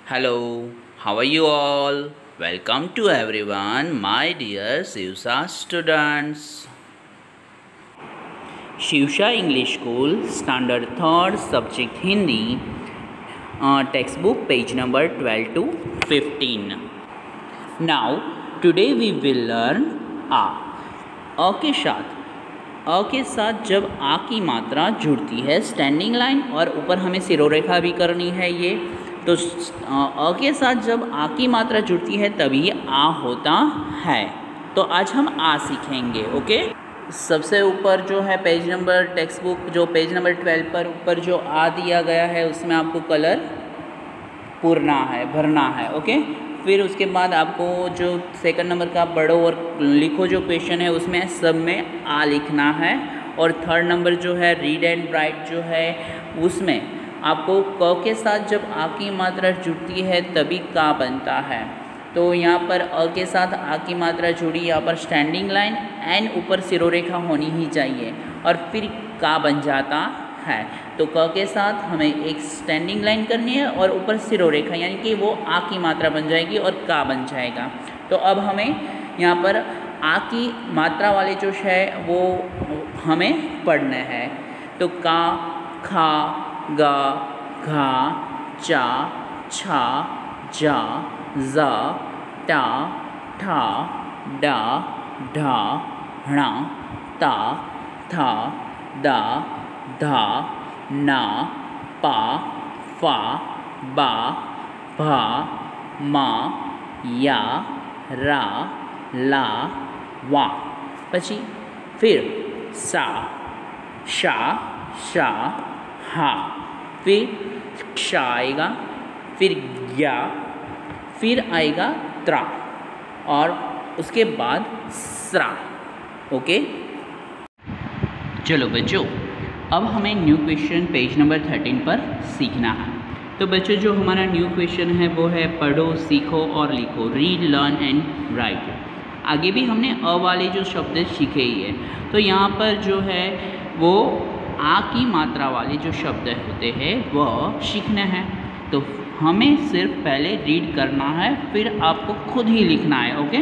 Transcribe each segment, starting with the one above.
Hello, how are you all? Welcome to everyone, my dear Shivsha students. Shivsha English School, Standard 3rd, Subject Hindi, textbook page number 12 to 15. Now, today we will learn A. अ के साथ जब आ की मात्रा जुड़ती है standing line और ऊपर हमें सिरोरेखा भी करनी है ये तो अ के साथ जब आ की मात्रा जुड़ती है तभी आ होता है। तो आज हम आ सीखेंगे। ओके, सबसे ऊपर जो है पेज नंबर टेक्स्ट बुक जो पेज नंबर 12 पर ऊपर जो आ दिया गया है उसमें आपको कलर पूरना है, भरना है। ओके, फिर उसके बाद आपको जो सेकंड नंबर का पढ़ो और लिखो जो क्वेश्चन है उसमें सब में आ लिखना है। और थर्ड नंबर जो है रीड एंड राइट जो है उसमें आपको क के साथ जब आ की मात्रा जुड़ती है तभी का बनता है। तो यहाँ पर अ के साथ आ की मात्रा जुड़ी, यहाँ पर स्टैंडिंग लाइन एंड ऊपर सिरोरेखा होनी ही चाहिए और फिर का बन जाता है। तो क के साथ हमें एक स्टैंडिंग लाइन करनी है और ऊपर सिरोरेखा, यानी कि वो आ की मात्रा बन जाएगी और का बन जाएगा। तो अब हमें यहाँ पर आ की मात्रा वाले जो है वो हमें पढ़ने हैं। तो का, खा, गा, घा, चा, छा, जा, जा, टा, ठा, डा, ढा, णा, ता, था, दा, धा, ना, पा, फा, बा, भा, मा, या, रा, ला, वा। પછી फिर सा, शा, शा, हा, फिर शा आएगा, फिर या, फिर आएगा त्रा और उसके बाद स्रा। ओके, चलो बच्चों, अब हमें न्यू क्वेश्चन पेज नंबर 13 पर सीखना है। तो बच्चों जो हमारा न्यू क्वेश्चन है वो है पढ़ो, सीखो और लिखो, रीड, लर्न एंड राइट। आगे भी हमने अ वाले जो शब्द सीखे ही है। तो यहाँ पर जो है वो आ की मात्रा वाले जो शब्द होते हैं वह सीखने हैं। तो हमें सिर्फ पहले रीड करना है, फिर आपको खुद ही लिखना है। ओके,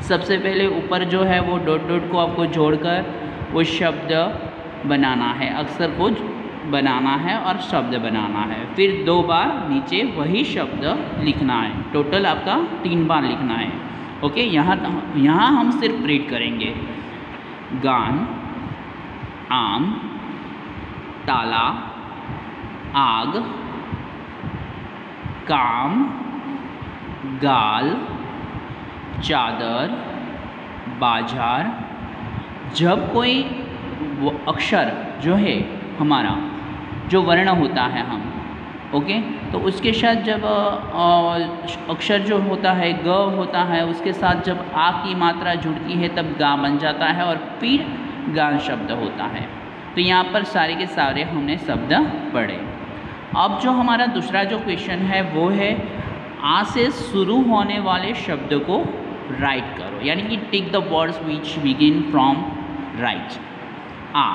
सबसे पहले ऊपर जो है वो डॉट डॉट को आपको जोड़कर वो शब्द बनाना है, अक्षर को बनाना है और शब्द बनाना है। फिर 2 बार नीचे वही शब्द लिखना है, टोटल आपका 3 बार लिखना है। ओके, यहाँ हम सिर्फ रीड करेंगे। गान, आम, ताला, आग, काम, गाल, चादर, बाजार। जब कोई वो अक्षर जो है हमारा जो वर्ण होता है हम, ओके, तो उसके साथ जब अक्षर जो होता है ग होता है उसके साथ जब आ की मात्रा जुड़ती है तब गा बन जाता है और फिर गान शब्द होता है। तो यहाँ पर सारे के सारे हमने शब्द पढ़े। अब जो हमारा दूसरा जो क्वेश्चन है वो है आ से शुरू होने वाले शब्द को राइट करो, यानी कि tick the words which begin from right आ।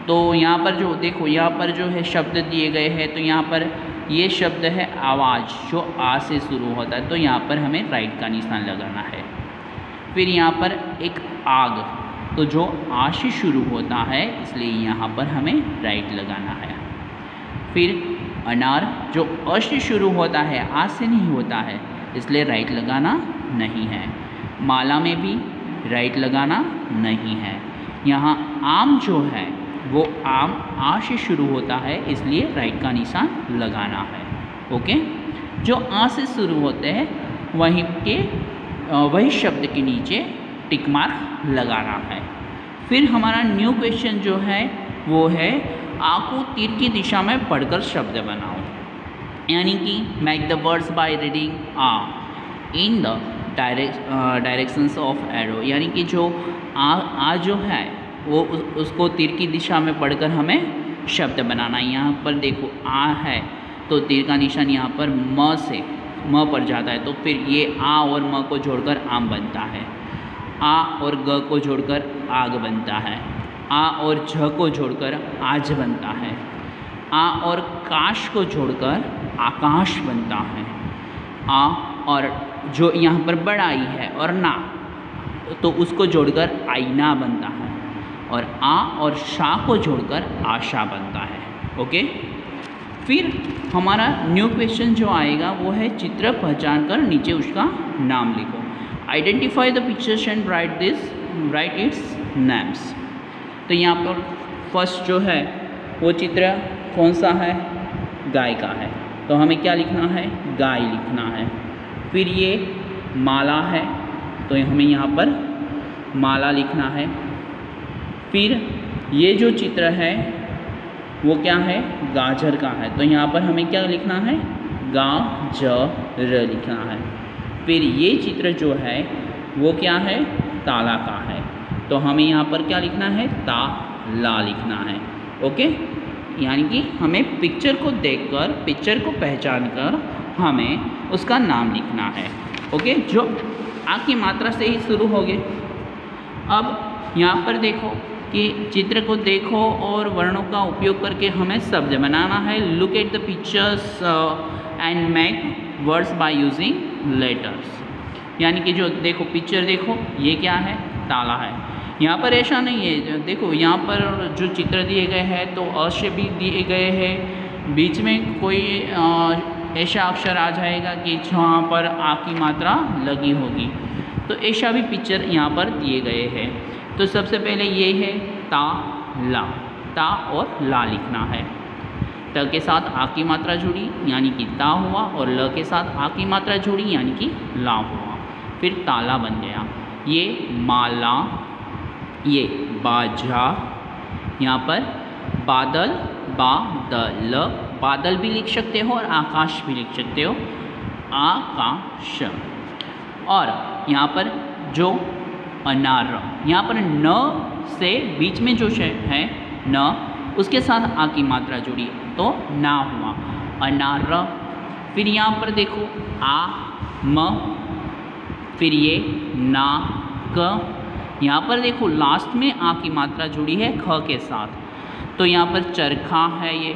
तो यहाँ पर जो देखो, यहाँ पर जो है शब्द दिए गए हैं। तो यहाँ पर ये शब्द है आवाज़ जो आ से शुरू होता है, तो यहाँ पर हमें राइट का निशान लगाना है। फिर यहाँ पर एक आग, तो जो आ से शुरू होता है इसलिए यहाँ पर हमें राइट लगाना है। फिर अनार जो अ से शुरू होता है, आ से नहीं होता है, इसलिए राइट लगाना नहीं है। माला में भी राइट लगाना नहीं है। यहाँ आम जो है वो आम आ से शुरू होता है, इसलिए राइट का निशान लगाना है। ओके, जो आ से शुरू होते हैं वही शब्द के नीचे टिक मार्क लगाना है। फिर हमारा न्यू क्वेश्चन जो है वो है आ को तीर की दिशा में पढ़कर शब्द बनाओ, यानी कि make the words by reading ah in the directions of arrow, यानी कि जो आ जो है वो उसको तीर की दिशा में पढ़कर हमें शब्द बनाना है। यहाँ पर देखो आ है तो तीर का निशान यहाँ पर म पर जाता है, तो फिर ये आ और म को जोड़कर आम बनता है, आ और ग को जोड़कर आग बनता है, आ और झ को जोड़कर आज बनता है, आ और काश को जोड़कर आकाश बनता है। आ और जो यहाँ पर बड़ा आई है और ना, तो उसको जोड़कर आईना बनता है। और आ और शा को जोड़कर आशा बनता है। ओके, फिर हमारा न्यू क्वेश्चन जो आएगा वो है चित्र पहचान कर नीचे उसका नाम लिखो। Identify the pictures and right it's names. तो यहाँ पर फर्स्ट जो है वो चित्र कौन सा है? गाय का है, तो हमें क्या लिखना है? गाय लिखना है। फिर ये माला है, तो हमें यहाँ पर माला लिखना है। फिर ये जो चित्र है वो क्या है? गाजर का है, तो यहाँ पर हमें क्या लिखना है? गाजर लिखना है। फिर ये चित्र जो है वो क्या है? ताला का है, तो हमें यहाँ पर क्या लिखना है? ताला लिखना है। ओके, यानी कि हमें पिक्चर को देखकर, पिक्चर को पहचान कर हमें उसका नाम लिखना है। ओके, जो आ की मात्रा से ही शुरू हो गए। अब यहाँ पर देखो कि चित्र को देखो और वर्णों का उपयोग करके हमें शब्द बनाना है। Look at the pictures and make words by using letters. यानी कि जो देखो पिक्चर देखो, ये क्या है? ताला है। यहाँ पर ऐसा नहीं है, देखो यहाँ पर जो चित्र दिए गए हैं तो अ से भी दिए गए हैं, बीच में कोई ऐसा अक्षर आ जाएगा कि जहाँ पर आ की मात्रा लगी होगी, तो ऐसा भी पिक्चर यहाँ पर दिए गए हैं। तो सबसे पहले ये है ता ला, ता और ला लिखना है। त के साथ आ की मात्रा जुड़ी यानी कि ता हुआ, और ल के साथ आ की मात्रा जुड़ी यानी कि ला हुआ, फिर ताला बन गया। ये माला, ये बाजा, यहाँ पर बादल, बादल, बादल भी लिख सकते हो और आकाश भी लिख सकते हो, आकाश। और यहाँ पर जो अनार, यहाँ पर न से बीच में जो है न, उसके साथ आ की मात्रा जुड़ी तो ना हुआ, अनार। फिर यहाँ पर देखो आ म, फिर ये ना क। यहाँ पर देखो लास्ट में आ की मात्रा जुड़ी है ख के साथ, तो यहाँ पर चरखा है ये।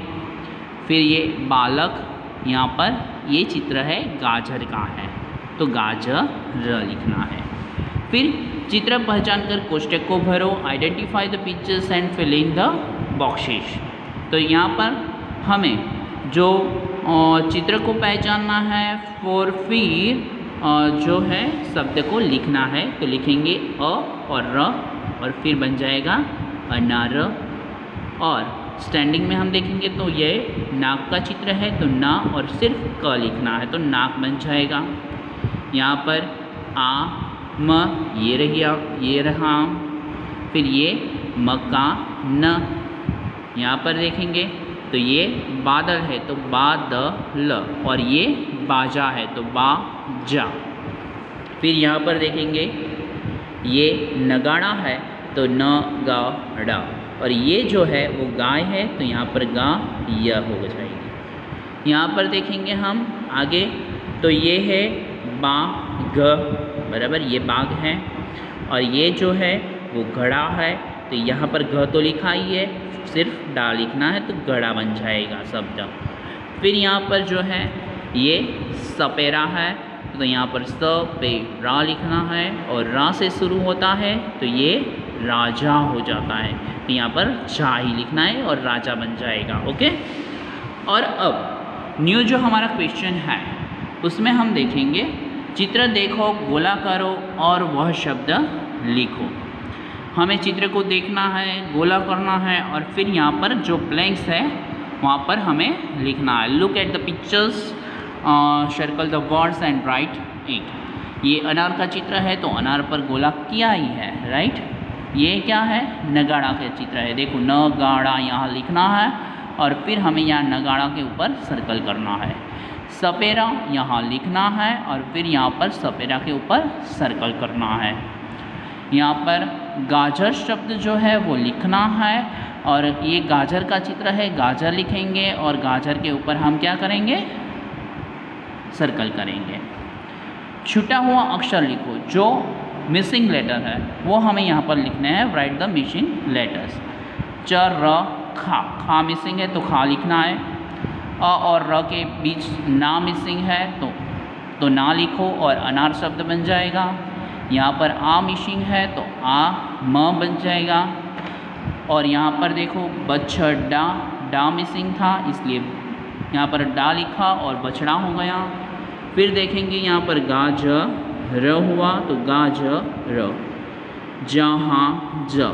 फिर ये बालक, यहाँ पर ये चित्र है गाजर का है, तो गाजर लिखना है। फिर चित्र पहचान कर कोष्टक को भरो। Identify the pictures and fill in the boxes. तो यहाँ पर हमें जो चित्र को पहचानना है और फिर जो है शब्द को लिखना है, तो लिखेंगे अ और र, और फिर बन जाएगा अनार। और स्टैंडिंग में हम देखेंगे तो ये नाक का चित्र है, तो ना और सिर्फ क लिखना है, तो नाक बन जाएगा। यहाँ पर आ म, ये रहा। फिर ये मकान, यहाँ पर देखेंगे तो ये बादल है, तो बादल, और ये बाजा है, तो बाजा। फिर यहाँ पर देखेंगे ये नगाड़ा है, तो नगाड़ा, और ये जो है वो गाय है, तो यहाँ पर गा यह हो जाएगी। यहाँ पर देखेंगे हम आगे, तो ये है बाघ, बराबर, ये बाघ है। और ये जो है वो घड़ा है, तो यहाँ पर घ तो लिखा ही है, सिर्फ डा लिखना है, तो घड़ा बन जाएगा शब्द। फिर यहाँ पर जो है ये सपेरा है, तो यहाँ पर स पे रा लिखना है, और रा से शुरू होता है, तो ये राजा हो जाता है, तो यहाँ पर जा ही लिखना है और राजा बन जाएगा। ओके, और अब न्यू जो हमारा क्वेश्चन है उसमें हम देखेंगे चित्र देखो, गोला करो और वह शब्द लिखो। हमें चित्र को देखना है, गोला करना है, और फिर यहाँ पर जो ब्लैंक्स है वहाँ पर हमें लिखना है। Look at the pictures, circle the words and right it. ये अनार का चित्र है, तो अनार पर गोला किया ही है, राइट। ये क्या है? नगाड़ा का चित्र है, देखो नगाड़ा यहाँ लिखना है, और फिर हमें यहाँ नगाड़ा के ऊपर सर्कल करना है। सपेरा यहाँ लिखना है, और फिर यहाँ पर सपेरा के ऊपर सर्कल करना है। यहाँ पर गाजर शब्द जो है वो लिखना है, और ये गाजर का चित्र है, गाजर लिखेंगे, और गाजर के ऊपर हम क्या करेंगे? सर्कल करेंगे। छूटा हुआ अक्षर लिखो, जो मिसिंग लेटर है वो हमें यहाँ पर लिखना है। Right the missing letters. च, र, खा मिसिंग है तो खा लिखना है। अ और र के बीच ना मिसिंग है तो ना लिखो और अनार शब्द बन जाएगा। यहाँ पर आ मिसिंग है तो आ म बन जाएगा। और यहाँ पर देखो बछड़ा, डा मिसिंग था इसलिए यहाँ पर डा लिखा और बछड़ा हो गया। फिर देखेंगे यहाँ पर गा ज र हुआ तो गा ज र, जहाँ ज।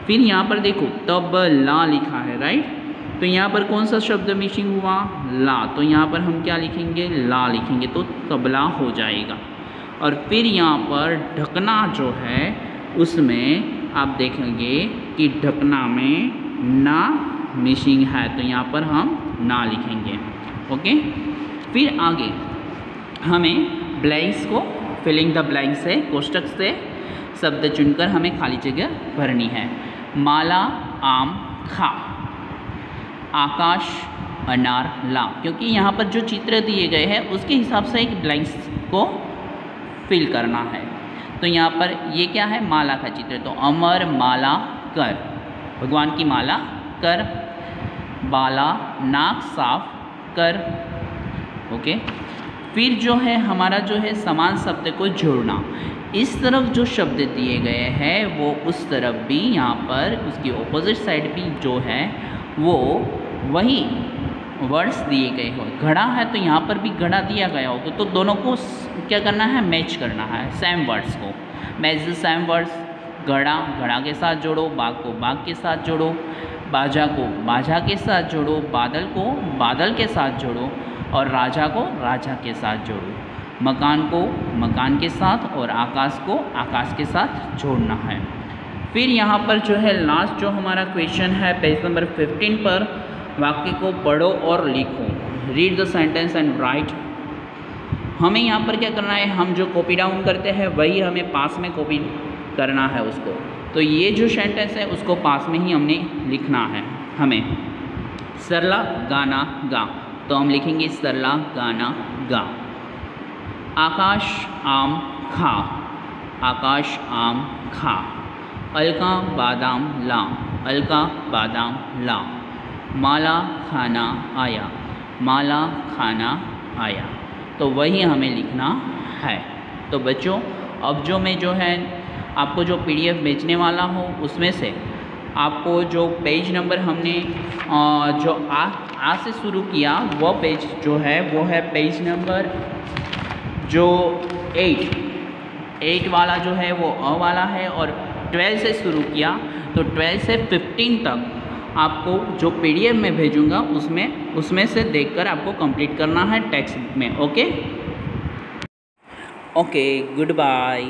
फिर यहाँ पर देखो तबला लिखा है, राइट। तो यहाँ पर कौन सा शब्द मिसिंग हुआ? ला। तो यहाँ पर हम क्या लिखेंगे? ला लिखेंगे तो तबला हो जाएगा। और फिर यहाँ पर ढकना जो है उसमें आप देखेंगे कि ढकना में ना मिसिंग है तो यहाँ पर हम ना लिखेंगे। ओके। फिर आगे हमें ब्लैंक्स को फिलिंग द ब्लैंक से कोष्टक से शब्द चुनकर हमें खाली जगह भरनी है। माला आम खा, आकाश अनार ला। क्योंकि यहाँ पर जो चित्र दिए गए हैं उसके हिसाब से एक ब्लैंक्स को फिल करना है। तो यहाँ पर ये क्या है? माला का चित्र। तो अमर माला कर, भगवान की माला कर। बाला नाक साफ कर। ओके। फिर जो है हमारा जो है समान शब्द को जोड़ना। इस तरफ जो शब्द दिए गए हैं वो उस तरफ भी यहाँ पर उसकी ऑपोजिट साइड भी जो है वो वही वर्ड्स दिए गए हो। घड़ा है तो यहाँ पर भी घड़ा दिया गया होगा तो दोनों को क्या करना है? मैच करना है, सेम वर्ड्स को मैच द सेम वर्ड्स। घड़ा घड़ा के साथ जोड़ो, बाघ को बाघ के साथ जोड़ो, बाजा को बाजा के साथ जोड़ो, बादल को बादल के साथ जोड़ो और राजा को राजा के साथ जोड़ो। मकान को मकान के साथ और आकाश को आकाश के साथ जोड़ना है। फिर यहाँ पर जो है लास्ट जो हमारा क्वेश्चन है पेज नंबर 15 पर, वाक्य को पढ़ो और लिखो। Read the sentence and right. हमें यहाँ पर क्या करना है? हम जो कॉपी डाउन करते हैं वही हमें पास में कॉपी करना है उसको। तो ये जो सेंटेंस है उसको पास में ही हमने लिखना है। हमें सरला गाना गा, तो हम लिखेंगे सरला गाना गा। आकाश आम खा, आकाश आम खा। अलका बादाम ला, अलका बादाम ला। माला खाना आया, माला खाना आया। तो वही हमें लिखना है। तो बच्चों अब जो मैं जो है आपको जो PDF बेचने वाला हूँ उसमें से आपको जो पेज नंबर हमने जो आ से शुरू किया वो पेज जो है वो है पेज नंबर जो 8 वाला जो है वो अ वाला है। और 12 से शुरू किया तो 12 से 15 तक आपको जो PDF में भेजूंगा उसमें से देखकर आपको कंप्लीट करना है टेक्स्ट बुक में। Okay, good bye.